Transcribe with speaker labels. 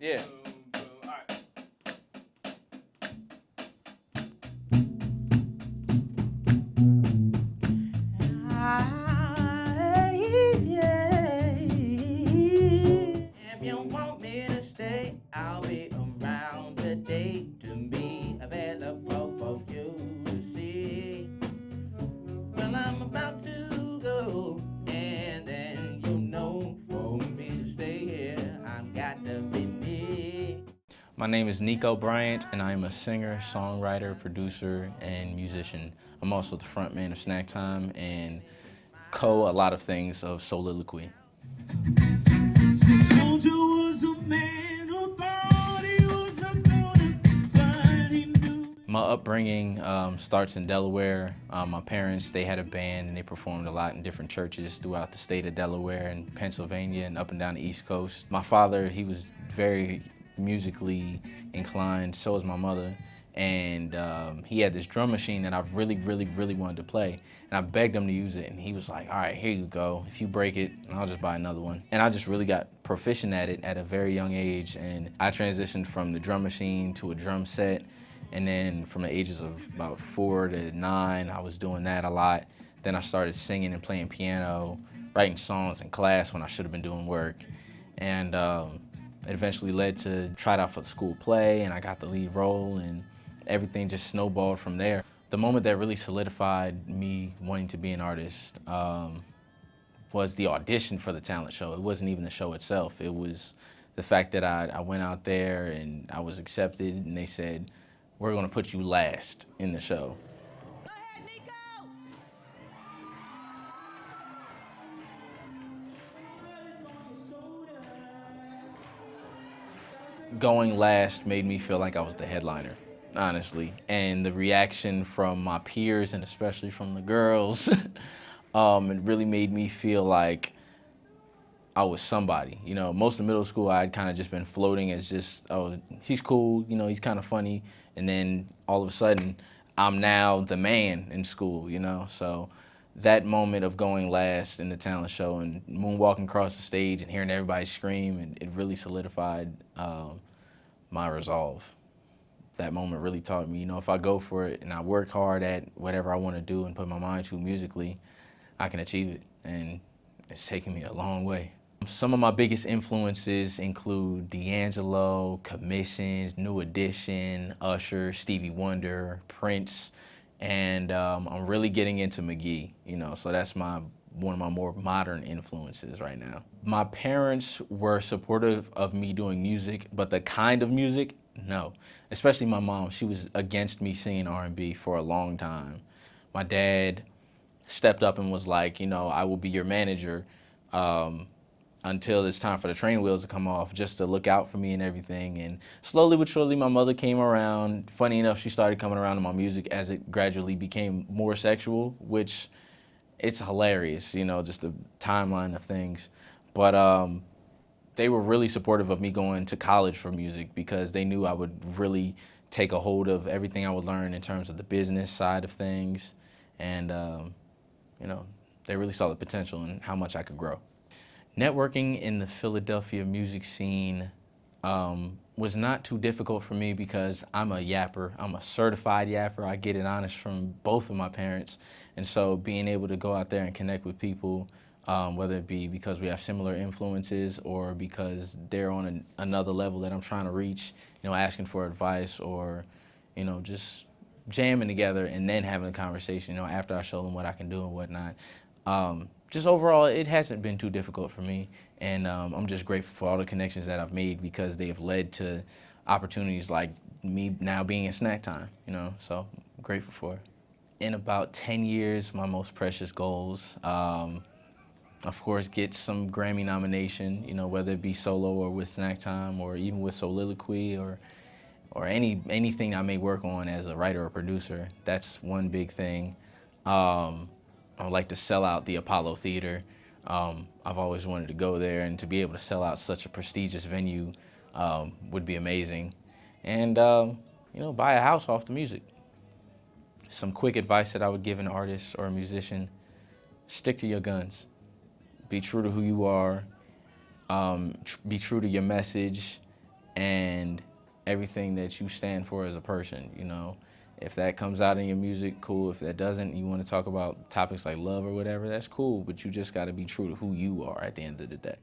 Speaker 1: Yeah. If you want me to stay, I'll be around today to be available for you to see. Well, I'm about to go, and then you know for me to stay here, I've got to be me. My name is Nico Bryant, and I'm a singer, songwriter, producer, and musician. I'm also the frontman of Snack Time and a lot of things of Soliloquy. My upbringing starts in Delaware. My parents, they had a band and they performed a lot in different churches throughout the state of Delaware and Pennsylvania and up and down the East Coast. My father, he was very musically inclined, so was my mother. And he had this drum machine that I really wanted to play. And I begged him to use it, and he was like, all right, here you go. If you break it, I'll just buy another one. And I just really got proficient at it at a very young age. And I transitioned from the drum machine to a drum set. And then from the ages of about 4 to 9, I was doing that a lot. Then I started singing and playing piano, writing songs in class when I should have been doing work. And it eventually led to try out for the school play, and I got the lead role, and everything just snowballed from there. The moment that really solidified me wanting to be an artist was the audition for the talent show. It wasn't even the show itself. It was the fact that I went out there and I was accepted, and they said, we're gonna put you last in the show.
Speaker 2: Go ahead, Nico!
Speaker 1: Going last made me feel like I was the headliner, honestly. And the reaction from my peers, and especially from the girls, it really made me feel like I was somebody. You know, most of middle school, I'd kind of just been floating as just, oh, he's cool, you know, he's kind of funny. And then all of a sudden, I'm now the man in school, you know? So that moment of going last in the talent show and moonwalking across the stage and hearing everybody scream, and it really solidified my resolve. That moment really taught me, you know, if I go for it and I work hard at whatever I want to do and put my mind to musically, I can achieve it. And it's taken me a long way. Some of my biggest influences include D'Angelo, Commission, New Edition, Usher, Stevie Wonder, Prince, and I'm really getting into McGee, you know, so that's one of my more modern influences right now. My parents were supportive of me doing music, but the kind of music, no. Especially my mom, she was against me singing R&B for a long time. My dad stepped up and was like, you know, I will be your manager until it's time for the training wheels to come off, just to look out for me and everything. And slowly but surely, my mother came around. Funny enough, she started coming around to my music as it gradually became more sexual, which it's hilarious, you know, just the timeline of things. But they were really supportive of me going to college for music because they knew I would really take a hold of everything I would learn in terms of the business side of things. And, you know, they really saw the potential and how much I could grow. Networking in the Philadelphia music scene was not too difficult for me because I'm a yapper. I'm a certified yapper. I get it honest from both of my parents. And so being able to go out there and connect with people, whether it be because we have similar influences or because they're on another level that I'm trying to reach, you know, asking for advice or, you know, just jamming together and then having a conversation, you know, after I show them what I can do and whatnot. Just overall, it hasn't been too difficult for me, and I'm just grateful for all the connections that I've made because they have led to opportunities like me now being in Snack Time, you know, so I'm grateful for it. In about 10 years, my most precious goals, of course, get some Grammy nomination, you know, whether it be solo or with Snack Time or even with Soliloquy or anything I may work on as a writer or producer. That's one big thing. I would like to sell out the Apollo Theater. I've always wanted to go there, and to be able to sell out such a prestigious venue would be amazing. And, you know, buy a house off the music. Some quick advice that I would give an artist or a musician: stick to your guns. Be true to who you are. Be true to your message. and everything that you stand for as a person, you know. If that comes out in your music, cool. If that doesn't, you want to talk about topics like love or whatever, that's cool, but you just got to be true to who you are at the end of the day.